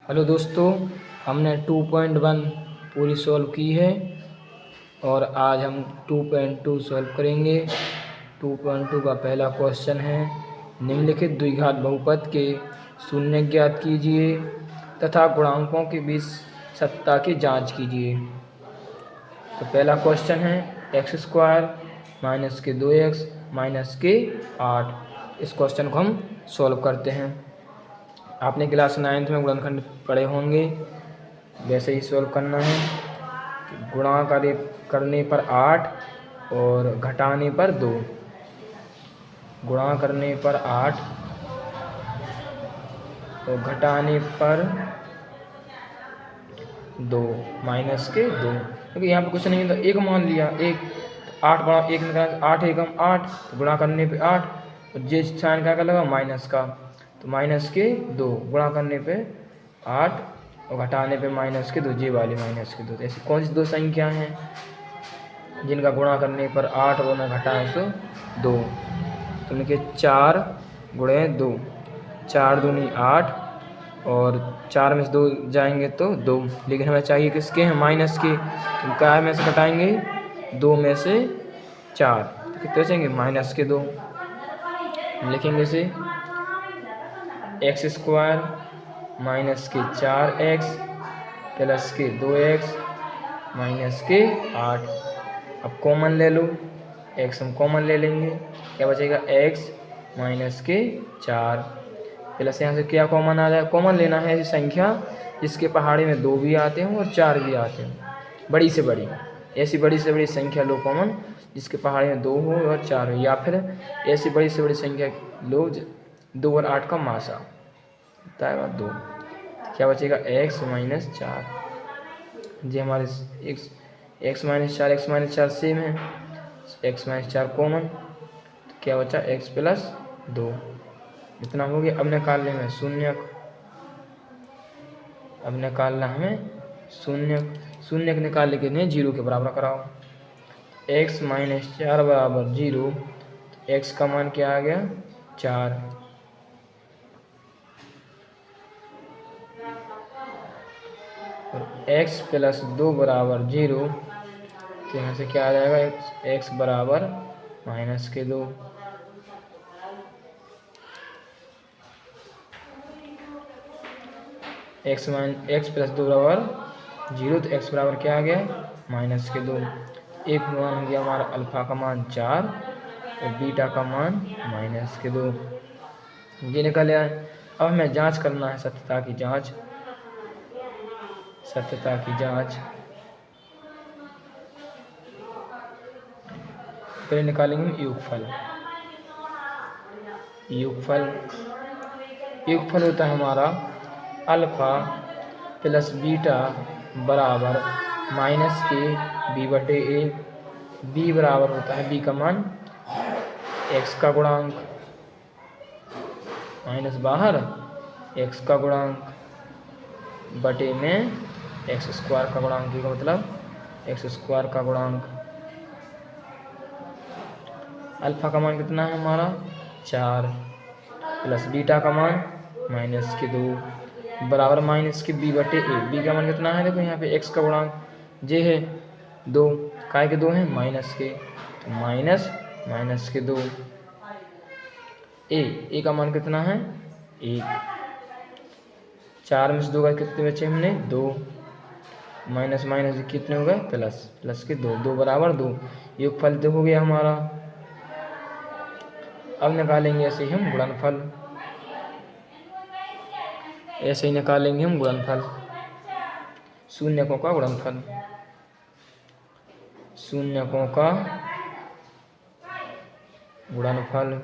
Hello दोस्तों, हमने 2.1 पूरी सॉल्व की है और आज हम 2.2 सॉल्व करेंगे। 2.2 का पहला क्वेश्चन है, निम्नलिखित द्विघात बहुपद के शून्य ज्ञात कीजिए तथा गुणांकों के बीच सत्ता की जांच कीजिए। तो पहला क्वेश्चन है x² माइनस के 2x माइनस के 8। इस क्वेश्चन को हम सॉल्व करते हैं। आपने क्लास 9th में गुणनखंड पढ़े होंगे, वैसे ही सॉल्व करना है। गुणा करने पर 8 और घटाने पर 2। गुणा करने पर 8 और घटाने पर 2 माइनस के 2, क्योंकि यहाँ पे कुछ नहीं है तो एक मान लिया। 8 बड़ा 1 निकाल, 8 एकम 8, तो गुणा करने पे 8 और जे साइन का लगा माइनस का, तो माइनस के 2 गुणा करने पे 8 और घटाने पे माइनस के 2, जे वाली माइनस के 2। ऐसी कौन सी दो संख्या हैं जिनका गुणा करने पर 8 और न घटाए तो 2? तो लिखिए 4 गुणे 2, 4 दूनी 8 और 4 में से 2 जाएंगे तो 2, लेकिन हमें चाहिए किसके हैं? माइनस के। तो क्या में से घटाएंगे? 2 में से 4, तो कितने बचेंगे? माइनस के 2। लिखेंगे इसे x² माइनस के 4x प्लस के 2x माइनस के 8। अब कॉमन ले लो, x हम कॉमन ले लेंगे, क्या बचेगा? x माइनस के 4 प्लस यहाँ से क्या कॉमन आ जाए? कॉमन लेना है ऐसी संख्या जिसके पहाड़े में 2 भी आते हों और 4 भी आते हों, बड़ी से बड़ी। ऐसी बड़ी से बड़ी संख्या लो कॉमन जिसके पहाड़े में 2 हो और 4 हो, या फिर ऐसी बड़ी से बड़ी संख्या लो 2 और 8 का मासा होता है 2। क्या बचेगा? x minus 4। जी हमारे x माइनस 4 सेम है, x माइनस 4 कॉमन, तो क्या बचा? x plus 2। इतना हो गया। अब निकालने में शून्यक, अब निकालना हमें शून्यक निकाल लेके नहीं 0 के बराबर कराओ। x माइनस 4 बराबर 0, तो x का मान क्या आ गया? 4। और x प्लस 2 बराबर 0, तो यहाँ से क्या आ जाएगा? x बराबर माइनस के 2। x प्लस 2 बराबर 0, तो x बराबर क्या आ गया? माइनस के 2। एक मान हो गया हमारा अल्फा का मान 4 और बीटा का मान माइनस के 2। ये निकल आया। अब हमें जांच करना है, सत्यता की जांच। सत्यता की जांच पहले निकालेंगे हम योगफल होता है हमारा अल्फा प्लस बीटा बराबर माइनस के b बटे a। b बराबर होता है, b का मान x का गुणांक माइनस बाहर x का गुणांक बटे में x² का गुणांक, का मतलब x² का गुणांक। अल्फा का मान कितना है हमारा? 4 प्लस बीटा का मान माइनस के 2 बराबर माइनस के b बटे a। b का मान कितना है? देखो यहाँ पे x का गुणांक जे है 2, काय के 2 हैं? माइनस के, तो माइनस के 2। a का मान कितना है? 1। 4 में से 2 का कितने बचे हमने? 2। माइनस माइनस कितने हो गए? प्लस के 2, 2 बराबर 2। योगफल तो हो गया हमारा। अब निकालेंगे ऐसे ही हम गुणनफल, ऐसे ही निकालेंगे हम गुणनफल, शून्यकों का गुणनफल। शून्यकों का गुणनफल,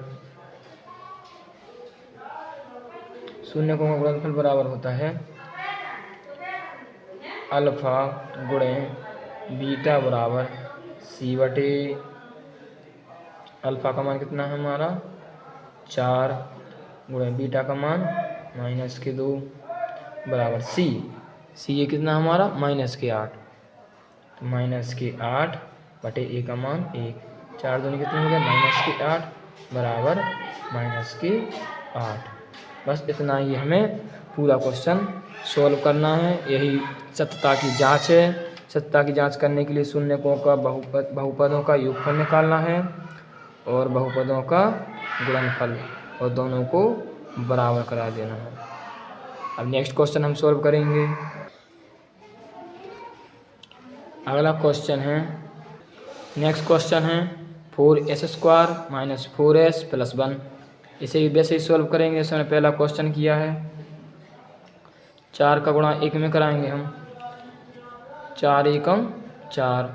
शून्यकों का गुणनफल बराबर होता है अल्फा गुणे बीटा बराबर c बटे। अल्फा का मान कितना है हमारा? 4 गुणे बीटा का मान माइनस के 2 बराबर c ये कितना हमारा? माइनस के 8, तो माइनस के 8 बटे a का मान 1। 4 दूनी कितने हो गया? माइनस के 8 बराबर माइनस के 8। बस इतना ही हमें पूरा क्वेश्चन सॉल्व करना है। यही सत्यता की जांच है। सत्यता की जांच करने के लिए शून्यकों का बहुपदों का योगफल निकालना है और बहुपदों का गुणनफल, और दोनों को बराबर करा देना है। अब नेक्स्ट क्वेश्चन हम सॉल्व करेंगे। अगला क्वेश्चन है, नेक्स्ट क्वेश्चन है 4s² माइनस 4s प्लस 1। इसे भी वैसे ही सॉल्व करेंगे जैसे हमने पहला क्वेश्चन किया है। 4 का गुणा 1 में कराएंगे हम। 4 एकम 4,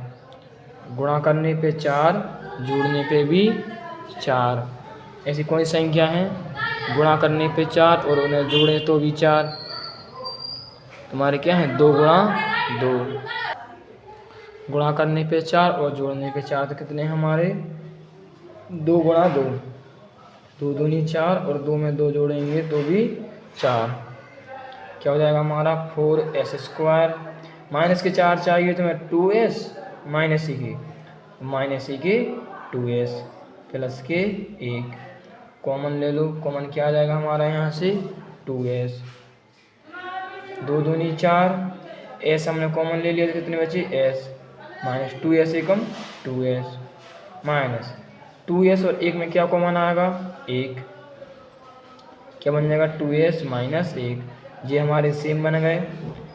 गुणा करने पे 4, जोड़ने पे भी 4। ऐसी कोई संख्या है गुणा करने पे 4 और उन्हें जोड़े तो भी 4। तुम्हारे क्या है 2 गुणा 2, गुणा करने पे 4 और जोड़ने पे 4, तो कितने हमारे 2 गुणा 2, 2 दूनी 4 और 2 में 2 जोड़ेंगे तो भी 4। क्या हो जाएगा हमारा 4s²। माइनस के 4 चाहिए तो मैं 2s माइनस ई के 2s प्लस के 1 कॉमन ले लो। कॉमन क्या आ जाएगा हमारा यहाँ से 2s, 2 दूनी 4, s हमने कॉमन ले लिया तो कितने बची s, माइनस 2s एकम 2s माइनस 2s और 1 में क्या कॉमन आएगा 1, क्या बन जाएगा 2s माइनस 1। ये हमारे सेम बन गए।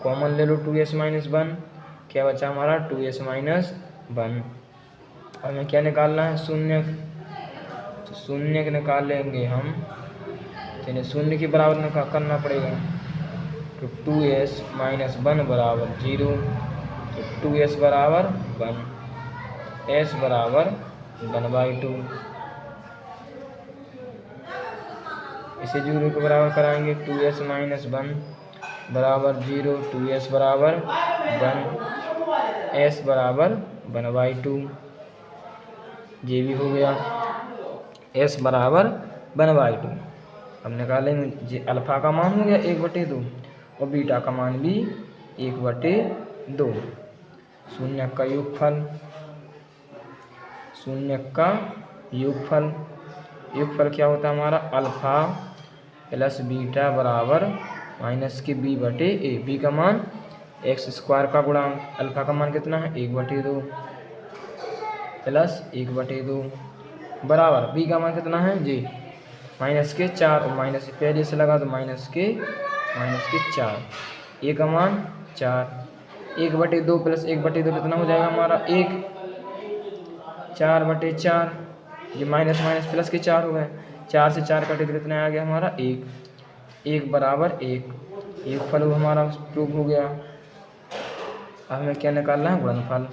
कॉमन ले लो 2s माइनस 1, क्या बचा हमारा 2s माइनस 1। हमें क्या निकालना है शून्य, तो शून्य निकाल लेंगे हम, यानी शून्य के बराबर करना पड़ेगा। तो 2s माइनस 1 बराबर 0, तो 2s बराबर 1, s बराबर 1/2। इसे 0 के बराबर कराएंगे। 2s माइनस 1 बराबर 0, 2s बराबर 1, s बराबर 1/2। ये भी हो गया, s बराबर 1/2। अब निकालेंगे ये अल्फा का मान हो गया 1/2 और बीटा का मान भी 1/2। शून्य का योगफल, शून्य का योगफल क्या होता है हमारा अल्फा प्लस बीटा बराबर माइनस के b/a। b का मान x² का गुणांक, अल्फा का मान कितना है 1/2 प्लस 1/2 बराबर b का मान कितना है जी माइनस के 4, और माइनस पहले से लगा तो माइनस के 4। a का मान 4, 1/2 प्लस 1/2 कितना हो जाएगा हमारा 1, 4/4। ये माइनस माइनस प्लस के 4 हो गए, 4 से 4 कटे तो कितना आ गया हमारा 1, 1 बराबर 1। योगफल हमारा प्रूव हो गया। अब हमें क्या निकालना है गुणनफल,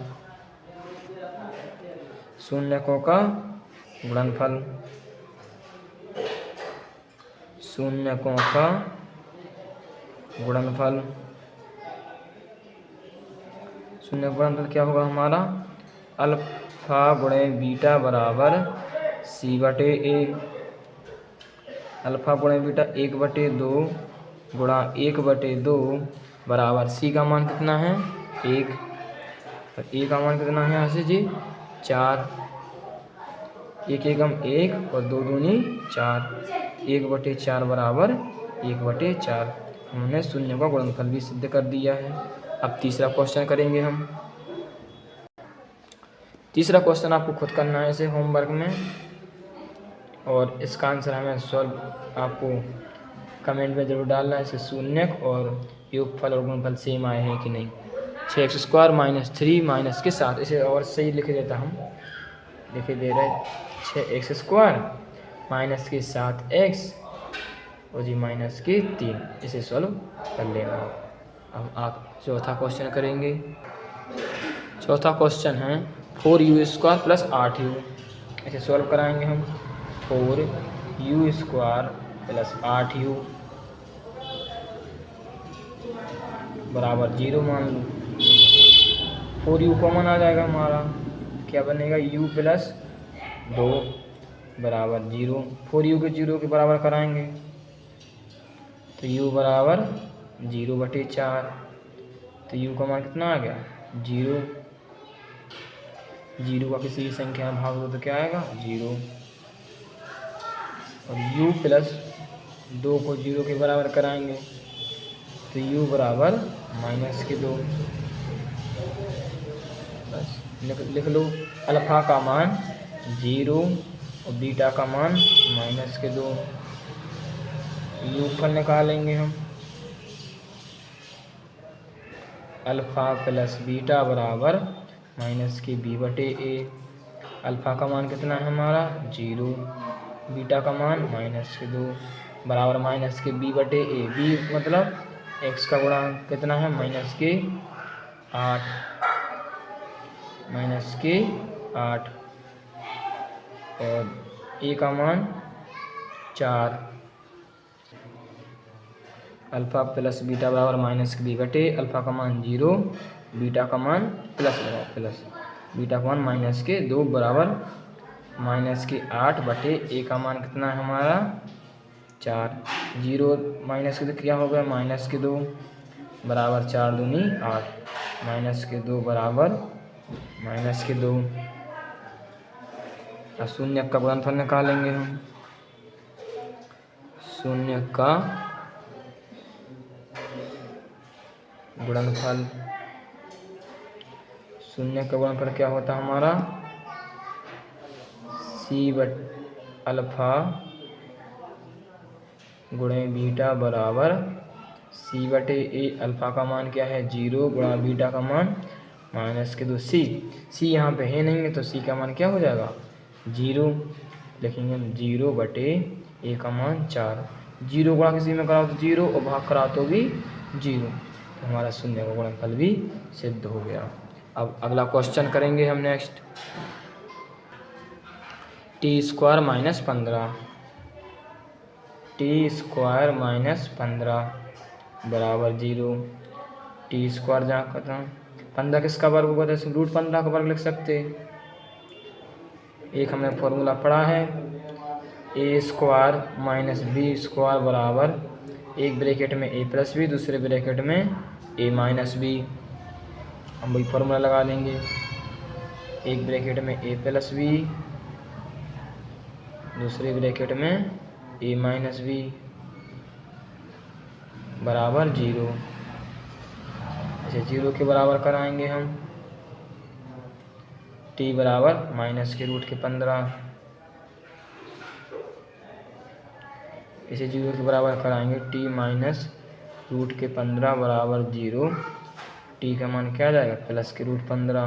शून्यकों का गुणनफल, शून्यकों का गुणनफल। शून्य गुणनफल क्या होगा हमारा अल्फा गुणे बीटा बराबर c/a। अल्फा गुणे बीटा 1/2 गुणा 1/2 बराबर c का मान कितना है 1, और a का मान कितना है यहाँ से जी 4, 1 एकम 1 और 2 दूनी 4, 1/4 बराबर 1/4। हमने शून्य का गुणनफल भी सिद्ध कर दिया है। अब तीसरा क्वेश्चन करेंगे हम। तीसरा क्वेश्चन आपको खुद करना है इसे होमवर्क में, और इसका आंसर हमें सॉल्व आपको कमेंट में ज़रूर डालना है। इसे शून्यक और योगफल और गुणनफल सेम आए हैं कि नहीं। 6x² माइनस 3 माइनस के साथ, इसे और सही लिख देता हम, लिखे दे रहे 6x² माइनस के 7x और जी माइनस के 3। इसे सॉल्व कर लेना। अब आप चौथा क्वेश्चन करेंगे। चौथा क्वेश्चन है 4u² प्लस 8u। इसे सॉल्व कराएंगे हम। 4u² प्लस 8u बराबर 0 मान लो। 4u कॉमन आ जाएगा हमारा, क्या बनेगा u प्लस 2 बराबर 0। 4u के 0 के बराबर कराएंगे तो u बराबर 0/4। तो u का मान कितना आ गया 0। 0 का किसी भी संख्या में भाग दो तो क्या आएगा 0, और u प्लस 2 को 0 के बराबर कराएंगे तो u बराबर माइनस के 2। बस लिख लो। अल्फ़ा का मान 0 और बीटा का मान माइनस के 2। योगफल निकालेंगे हम। अल्फ़ा प्लस बीटा बराबर माइनस के b बटे a। अल्फ़ा का मान कितना है हमारा 0, बीटा का मान माइनस के 2 बराबर माइनस के b बटे a। b मतलब x का गुणांक कितना है माइनस के 8, माइनस के 8 और a का मान 4। अल्फ़ा प्लस बीटा बराबर माइनस के b बटे अल्फ़ा का मान 0, बीटा का मान प्लस बीटा का मान माइनस के 2 बराबर माइनस के 8 बटे a का मान कितना है हमारा 4। 0 माइनस के 2 क्या हो गया माइनस के 2 बराबर 4 दूनी 8, माइनस के 2 बराबर माइनस के 2। अब शून्य का गुणनफल निकालेंगे हम। शून्य का गुणनफल, शून्य का गुणनफल क्या होता है हमारा c बट अल्फ़ा गुणे बीटा बराबर c बटे a। अल्फ़ा का मान क्या है 0 गुणा बीटा का मान माइनस के 2। c यहाँ पे है नहीं है तो c का मान क्या हो जाएगा 0। लिखेंगे हम 0 बटे a का मान 4। 0 गुणा किसी में कराओ तो 0 और भाग कराओ तो भी 0, तो हमारा शून्य का गुणनफल भी सिद्ध हो गया। अब अगला क्वेश्चन करेंगे हम next. t² minus 15, t² minus 15 बराबर 0। t² जहाँ खत्म 15 किसका वर्ग होगा तो इसमें रूट 15 का वर्ग लिख सकते। एक हमने फॉर्मूला पढ़ा है a² माइनस b² बराबर एक ब्रैकेट में a प्लस बी, दूसरे ब्रैकेट में a माइनस बी। हम वही फॉर्मूला लगा लेंगे। एक ब्रैकेट में a प्लस बी, दूसरे ब्रैकेट में a माइनस बी बराबर 0। इसे 0 के बराबर कराएंगे हम। t बराबर माइनस के रूट के 15, इसे 0 के बराबर कराएंगे। t माइनस रूट के 15 बराबर 0। t का मान क्या आ जाएगा प्लस के रूट 15।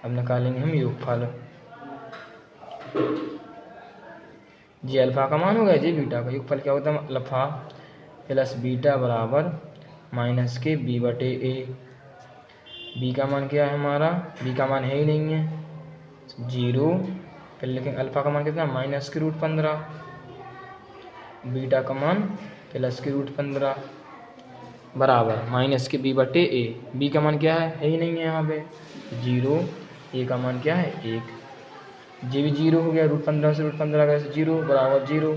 अब निकालेंगे हम योगफल। जी अल्फ़ा का मान हो गया जी बीटा का। योगफल क्या होता है अल्फ़ा प्लस बीटा बराबर माइनस के b बटे a। b का मान क्या है हमारा, b का मान है ही नहीं है 0। फिर लेकिन अल्फ़ा का मान कितना माइनस के रूट 15, बीटा का मान प्लस के रूट 15 बराबर माइनस के b बटे a। b का मान क्या है ही नहीं है यहाँ पे 0। a का मान क्या है 1। जे भी 0 हो गया, रूट 15 से रूट 15 गए 0 बराबर 0।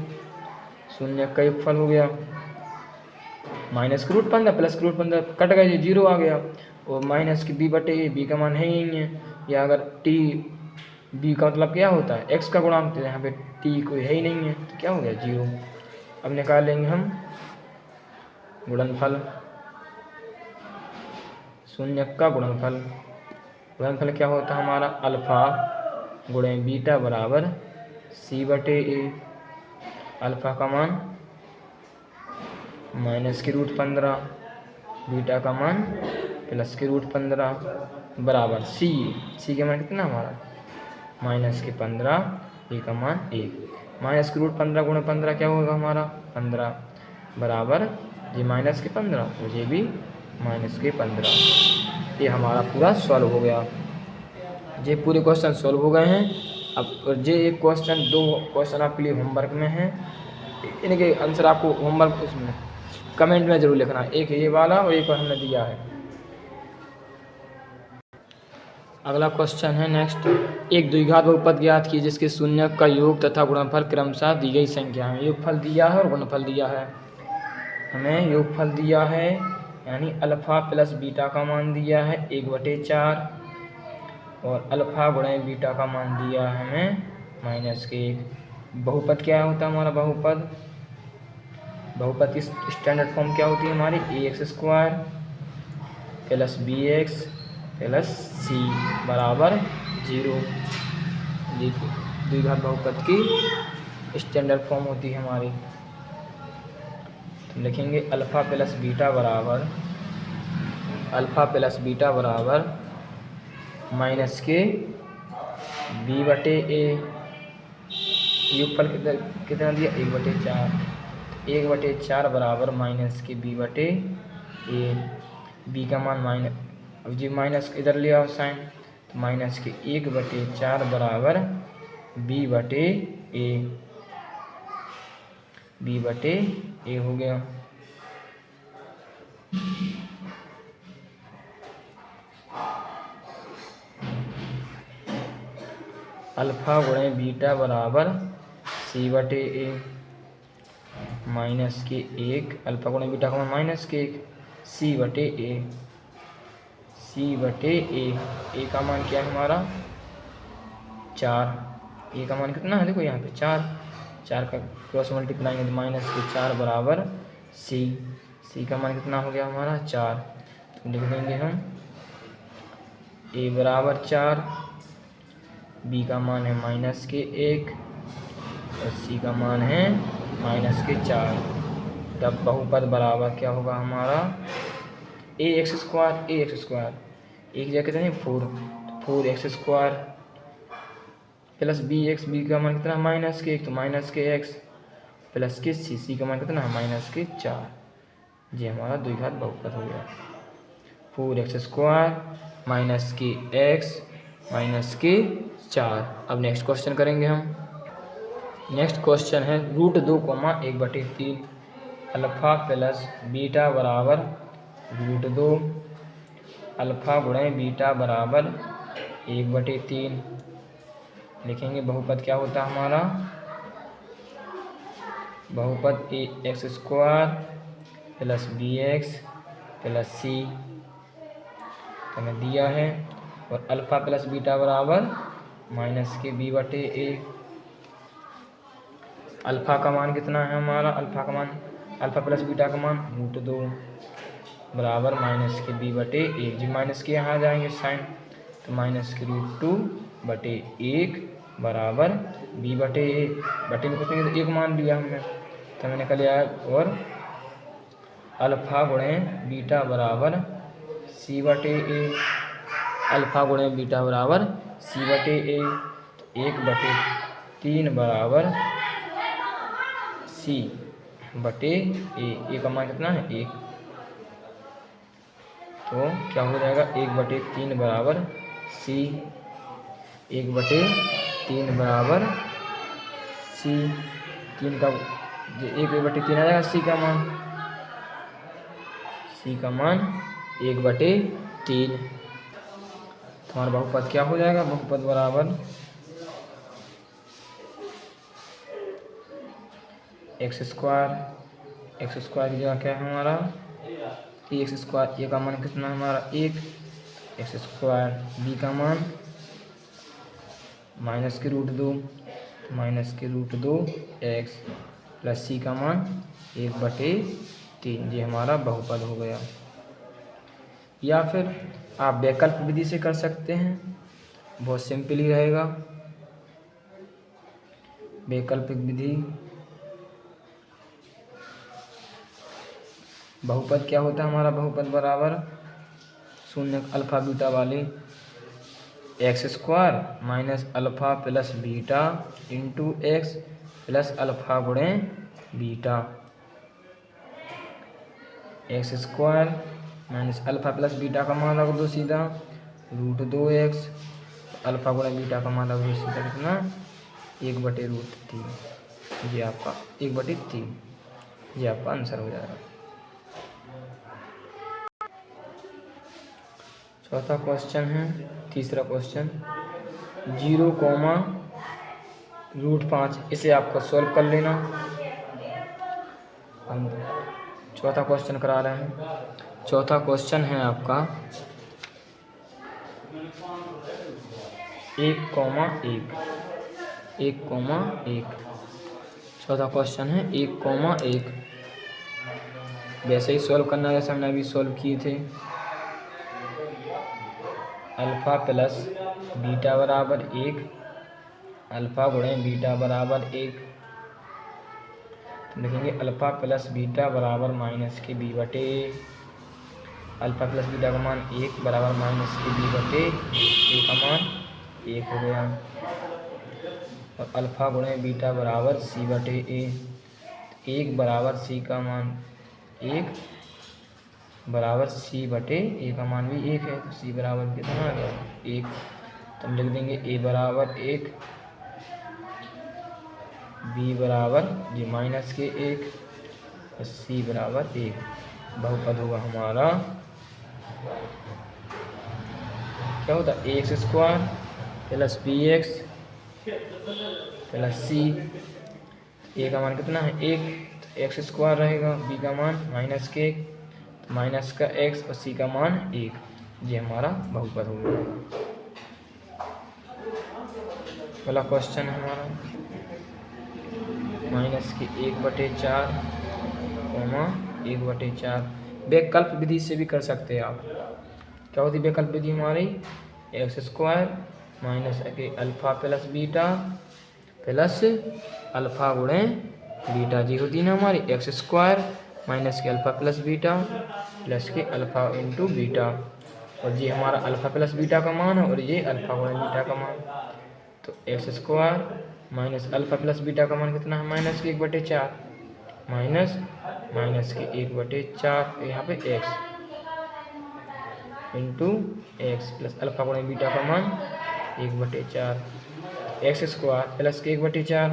शून्य का योगफल हो गया माइनस के रूट 15 प्लस के रूट 15 कट गए 0 आ गया। और माइनस की b बटे a, b का मान है ही नहीं है। या अगर t b का मतलब क्या होता है x का गुणांक, तो यहाँ पे t कोई है ही नहीं है तो क्या हो गया 0। अब निकालेंगे हम गुणनफल। शून्य का गुणनफल, गुणनफल क्या होता है हमारा अल्फ़ा गुणे बीटा बराबर c बटे a। अल्फ़ा का मान माइनस के रूट 15, बीटा का मान प्लस के रूट 15 बराबर c का मान कितना हमारा माइनस के 15, a का मान 1। माइनस के रूट 15 गुणे 15 क्या होगा हमारा 15 बराबर जी माइनस के 15, मुझे भी माइनस के 15। ये हमारा पूरा सॉल्व हो गया। ये पूरे क्वेश्चन सॉल्व हो गए हैं। अब ये एक क्वेश्चन, 2 क्वेश्चन आपके लिए होमवर्क में हैं। इनके आंसर आपको होमवर्क उसमें कमेंट में ज़रूर लिखना। एक ये वाला और एक और हमने दिया है। अगला क्वेश्चन है नेक्स्ट। एक द्विघात बहुपद ज्ञात की जिसके शून्य का योग तथा गुणनफल क्रमशः दी गई संख्या है। योगफल दिया है और गुणनफल दिया है। हमें योगफल दिया है यानी अल्फ़ा प्लस बीटा का मान दिया है 1/4 और अल्फ़ा गुणे बीटा का मान दिया है हमें -1। बहुपद क्या होता है हमारा बहुपद बहुपद की स्टैंडर्ड फॉर्म क्या होती है हमारी, a x square plus b x plus c बराबर 0। ये द्विघात बहुपद की स्टैंडर्ड फॉर्म होती है हमारी। तो लिखेंगे अल्फ़ा प्लस बीटा बराबर माइनस के बी बटे ए, योगफल कितना दिया 1/4, 1/4 बराबर माइनस के बी बटे ए, बी का मान माइनस, अब जी माइनस इधर ले आओ साइन, तो माइनस के 1/4 बराबर बी बटे ए हो गया। अल्फ़ा गुणे बीटा बराबर सी बटे ए, माइनस के 1, अल्फ़ा गुणे बीटा का मान माइनस के 1, सी बटे ए का मान क्या है हमारा 4, ए का मान कितना है देखो यहाँ पे 4 का क्रॉस मल्टीप्लाई है तो माइनस के 4 बराबर सी का मान कितना हो गया हमारा 4। तो लिख देंगे हम ए बराबर 4, बी का मान है माइनस के 1 और सी का मान है माइनस के 4। तब बहुपद बराबर क्या होगा हमारा ए एक्स स्क्वायर, एक जगह कितने 4x² प्लस बी का मान कितना माइनस के 1 तो माइनस के x प्लस के सी का मान कितना है माइनस के 4। ये हमारा द्विघात बहुपद हो गया 4x² माइनस के x माइनस के 4। अब नेक्स्ट क्वेश्चन करेंगे हम। नेक्स्ट क्वेश्चन है √2, 1/3 अल्फ़ा प्लस बीटा बराबर √2, अल्फ़ा गुणे बीटा बराबर 1/3। लिखेंगे बहुपद क्या होता है हमारा, बहुपद a x square plus b x plus c हमें दिया है, और अल्फ़ा प्लस बीटा बराबर माइनस के बी बटे ए। अल्फ़ा का मान कितना है हमारा, अल्फ़ा प्लस बीटा का मान √2 बराबर माइनस के बी बटे 1, जी माइनस के यहाँ आ जाएंगे साइन, तो माइनस के √2/1 बराबर बी बटे ए, बटे में कुछ नहीं तो 1 मान लिया हमने तो मैंने कह लिया। और अल्फ़ा गुणे बीटा बराबर सी बटे ए, अल्फ़ा गुणे बीटा बराबर सी बटे ए, 1/3 बराबर सी बटे ए का मान कितना है 1, तो क्या हो जाएगा 1/3 बराबर सी, 1/3 बराबर सी, 3 का 1/3 आ जाएगा सी का मान 1/3। तुम्हारा बहुपद क्या हो जाएगा, बहुपद बराबर x² की जगह क्या है हमारा x², ए का मान कितना है हमारा 1, x², बी का मान माइनस के √2 x प्लस सी का मान 1/3। ये हमारा बहुपद हो गया। या फिर आप वैकल्पिक विधि से कर सकते हैं, बहुत सिंपल ही रहेगा। वैकल्पिक विधि बहुपद क्या होता है हमारा, बहुपद बराबर 0 अल्फ़ा बीटा वाले x² minus alpha plus beta into x plus alpha गुणे beta, x² minus alpha plus beta का मान रख दो सीधा √2x, अल्फ़ा गुणे बीटा का मान रख दो सीधा कितना 1/√3। ये आपका 1/3, ये आपका आंसर हो जाएगा। चौथा क्वेश्चन है, तीसरा क्वेश्चन 0,5, इसे आपको सॉल्व कर लेना। हम चौथा क्वेश्चन करा रहे हैं। चौथा क्वेश्चन है आपका 1,1। चौथा क्वेश्चन है 1,1 वैसे ही सॉल्व करना जैसे हमने अभी सॉल्व किए थे। अल्फ़ा प्लस बीटा बराबर 1, अल्फ़ा गुणे बीटा बराबर 1, तो लिखेंगे अल्फ़ा प्लस बीटा बराबर माइनस के बी बटे, अल्फ़ा प्लस बीटा का मान 1 बराबर माइनस के बी बटे ए का मान 1 हो गया, और अल्फ़ा गुणे बीटा बराबर सी बटे ए, 1 बराबर सी का मान 1 बराबर सी बटे ए का मान भी 1 है, तो सी बराबर कितना आ गया 1, तो हम लिख देंगे ए बराबर 1, बी बराबर जी माइनस के 1 और सी बराबर 1। बहुपद होगा हमारा क्या होता है x square plus b x plus c, a का मान कितना है 1, तो एक्स स्क्वायर रहेगा, बी का मान माइनस के माइनस का एक्स और सी का मान 1, ये हमारा बहुपद हो गया। पहला क्वेश्चन है हमारा माइनस के 1/4 1/4, वैकल्प विधि से भी कर सकते हैं आप। क्या होती है वैकल्प विधि हमारी, एक्स स्क्वायर माइनस के alpha plus beta plus alpha गुणे बीटा, जी होती है ना हमारी एक्स स्क्वायर माइनस के अल्फ़ा प्लस बीटा प्लस के अल्फ़ा इंटू बीटा, और ये हमारा अल्फ़ा प्लस बीटा का मान है और ये अल्फ़ा गुणे बीटा का मान, तो x square minus alpha plus beta का मान कितना है माइनस के 1/4 माइनस के 1/4, यहाँ पे x into x plus alpha गुणे बीटा का मान 1/4, एक्स स्क्वायर प्लस के 1/4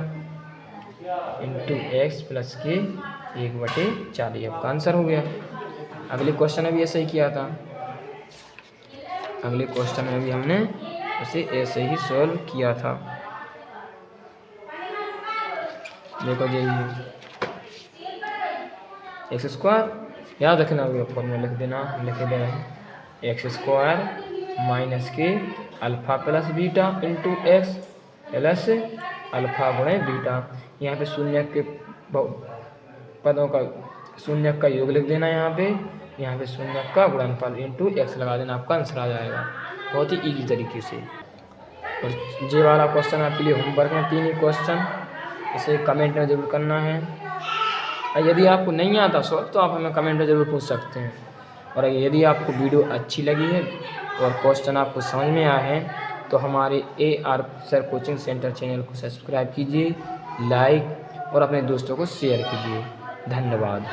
इंटू एक्स प्लस के 1/4, ये आपका आंसर हो गया। अगले क्वेश्चन में भी ऐसे ही किया था, अगले क्वेश्चन में भी हमने उसे ऐसे ही सॉल्व किया था। देखो यही है एक्स स्क्वायर, याद रखना होगा फॉर्मूला लिख देना, लिख दे रहे हैं एक्स स्क्वायर माइनस के alpha plus beta into x plus alpha गुणे बीटा, यहाँ पे शून्य के पदों का शून्य का योग लिख देना, यहाँ पे शून्य का गुणनफल इंटू एक्स लगा देना, आपका आंसर आ जाएगा बहुत ही इजी तरीके से। और ये वाला क्वेश्चन आपके लिए होमवर्क में 3 ही क्वेश्चन, इसे कमेंट में ज़रूर करना है, और यदि आपको नहीं आता सॉल्व तो आप हमें कमेंट में ज़रूर पूछ सकते हैं। और यदि आपको वीडियो अच्छी लगी है और क्वेश्चन आपको समझ में आए हैं तो हमारे AR sir coaching centre channel को सब्सक्राइब कीजिए, लाइक और अपने दोस्तों को शेयर कीजिए। धन्यवाद।